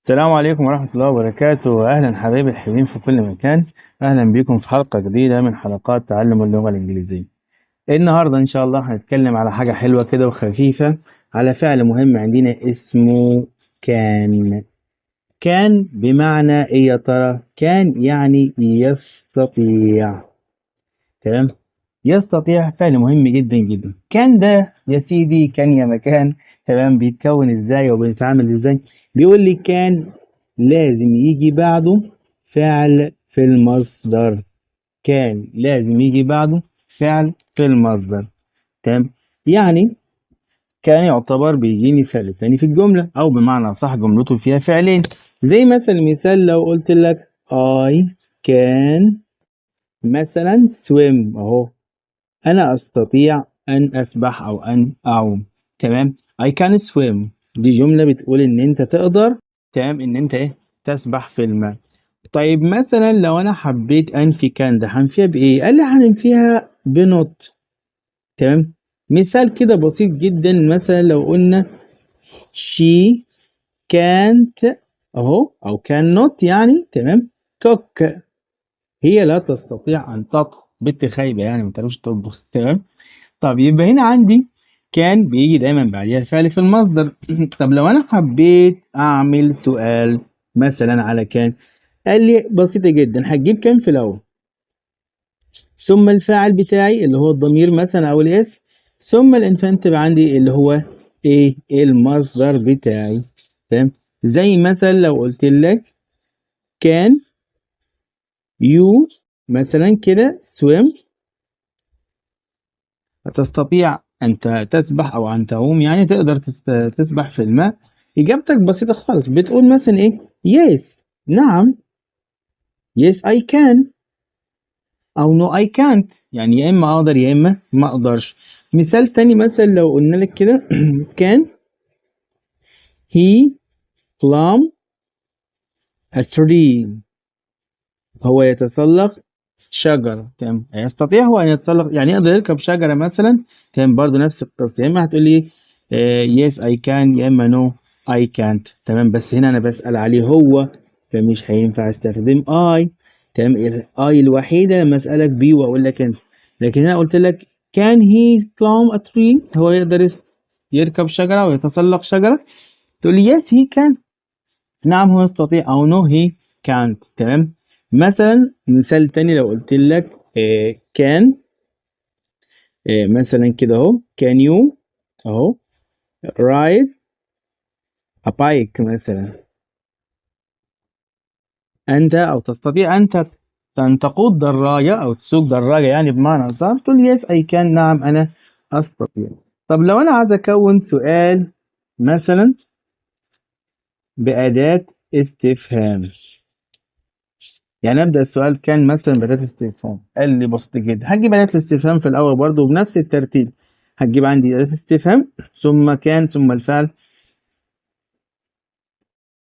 السلام عليكم ورحمة الله وبركاته. أهلا حبايبي الحلوين في كل مكان. أهلا بكم في حلقة جديدة من حلقات تعلم اللغة الإنجليزية. النهاردة إن شاء الله هنتكلم على حاجة حلوة كده وخفيفة، على فعل مهم عندنا اسمه كان. كان بمعنى إيه يا ترى؟ كان يعني يستطيع. تمام؟ يستطيع فعل مهم جدا جدا. كان ده يا سيدي، كان يا مكان. تمام؟ بيتكون ازاي وبيتعامل ازاي؟ بيقول لي كان لازم يجي بعده فعل في المصدر. كان لازم يجي بعده فعل في المصدر. تمام؟ يعني كان يعتبر بيجيني فعل تاني في الجملة، أو بمعنى صح جملته فيها فعلين. زي مثلا مثال لو قلت لك I can مثلا swim أهو، أنا أستطيع أن أسبح أو أن أعوم. تمام؟ I can swim دي جملة بتقول إن أنت تقدر، تمام، إن أنت إيه، تسبح في الماء. طيب مثلا لو أنا حبيت أنفي كان ده هنفيها بإيه؟ قال لي هننفيها بنوت. تمام؟ مثال كده بسيط جدا، مثلا لو قلنا she can't أهو، أو cannot يعني، تمام، cook هي لا تستطيع أن تطبخ. بنت خايبة يعني ما تعرفش تطبخ. تمام؟ طب يبقى هنا عندي كان بيجي دايما بعديها الفعل في المصدر. طب لو انا حبيت اعمل سؤال مثلا على كان، قال لي بسيطة جدا، هتجيب كان في الاول، ثم الفاعل بتاعي اللي هو الضمير مثلا او الاسم، ثم الانفانتيف عندي اللي هو ايه، المصدر بتاعي. تمام؟ زي مثلا لو قلت لك كان يو مثلا كده swim، هتستطيع أن تسبح أو أن تعوم، يعني تقدر تسبح في الماء. إجابتك بسيطة خالص، بتقول مثلا إيه؟ yes نعم، yes I can، أو no I can't، يعني يا إما أقدر يا إما ما أقدرش. مثال تاني مثلا لو قلنا لك كده can he climb a tree، هو يتسلق شجرة. تمام؟ يستطيع هو أن يتسلق، يعني يقدر يركب شجرة مثلا. تمام؟ برضو نفس القصة، يا إما هتقول لي yes I can، يا إما no I can't. تمام؟ بس هنا أنا بسأل عليه هو، فمش هينفع استخدم I. تمام؟ ال I الوحيدة لما أسألك بي وأقول لك أنت. لكن هنا قلت لك can he climb a tree، هو يقدر يركب شجرة ويتسلق شجرة، تقول لي yes he can، نعم هو يستطيع، أو no he can't. تمام؟ مثلا مثال تاني لو قلت لك كان مثلا كده اهو، can you اهو ride a bike مثلا، انت او تستطيع انت ان تقود دراجة او تسوق دراجة، يعني بمعنى صح تقول yes I can، نعم انا استطيع. طب لو انا عايز اكون سؤال مثلا بأداة استفهام، يعني ابدا السؤال كان مثلا بأداة استفهام، قال لي بسيط جدا، هتجيب أداة الاستفهام في الاول برضو بنفس الترتيب. هتجيب عندي أداة استفهام ثم كان ثم الفعل.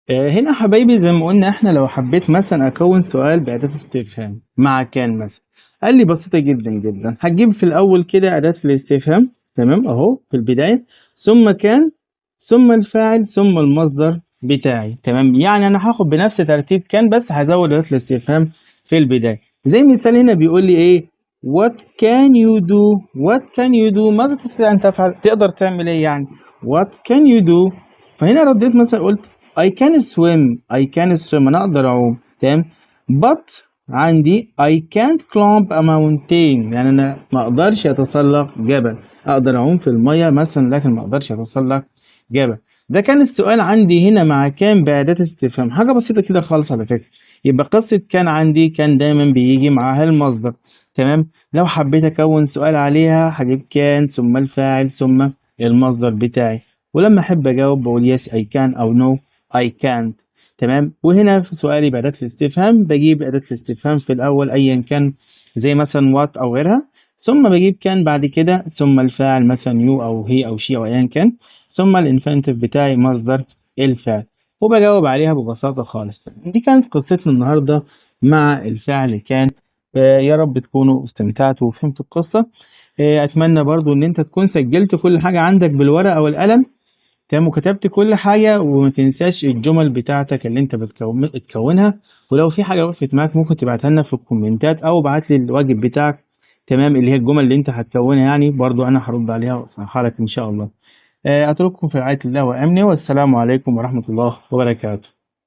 هنا حبايبي زي ما قلنا، احنا لو حبيت مثلا اكون سؤال بأداة استفهام مع كان مثلا، قال لي بسيطة جدا جدا، هتجيب في الاول كده أداة الاستفهام، تمام، اهو في البداية، ثم كان ثم الفاعل ثم المصدر بتاعي. تمام؟ يعني انا هاخد بنفس ترتيب كان، بس هزود أداة الاستفهام في البداية. زي مثال هنا بيقول لي ايه، what can you do، what can you do، ماذا تستطيع ان تفعل، تقدر تعمل ايه يعني، what can you do. فهنا رديت مثلا قلت I can swim، I can swim أنا أقدر أعوم. تمام؟ but عندي I can't climb a mountain، يعني أنا ما أقدرش أتسلق جبل. أقدر أعوم في المية مثلا لكن ما أقدرش أتسلق جبل. ده كان السؤال عندي هنا مع كان بأداة استفهام، حاجة بسيطة كده خالص على فكرة. يبقى قصة كان عندي كان دايما بيجي معاها المصدر. تمام؟ لو حبيت أكون سؤال عليها هجيب كان ثم الفاعل ثم المصدر بتاعي، ولما أحب أجاوب بقول yes I can أو no I can't. تمام؟ وهنا في سؤالي بأداة الاستفهام بجيب أداة الاستفهام في الأول أيا كان، زي مثلا what أو غيرها، ثم بجيب كان بعد كده، ثم الفاعل مثلا you أو he أو she أو أيا كان، ثم الانفينيتيف بتاعي مصدر الفعل، وبجاوب عليها ببساطة خالص. دي كانت قصتنا النهاردة مع الفعل كان. يا رب تكونوا استمتعتوا وفهمتوا القصة. أتمنى برضو إن أنت تكون سجلت كل حاجة عندك بالورقة والقلم. تمام، وكتبت كل حاجة، وما تنساش الجمل بتاعتك اللي أنت بتكونها، ولو في حاجة وقفت معاك ممكن تبعتها لنا في الكومنتات أو ابعت لي الواجب بتاعك. تمام، اللي هي الجمل اللي أنت هتكونها يعني برضو أنا هرد عليها وأصححها لك إن شاء الله. أترككم في رعاية الله وأمنه، والسلام عليكم ورحمة الله وبركاته.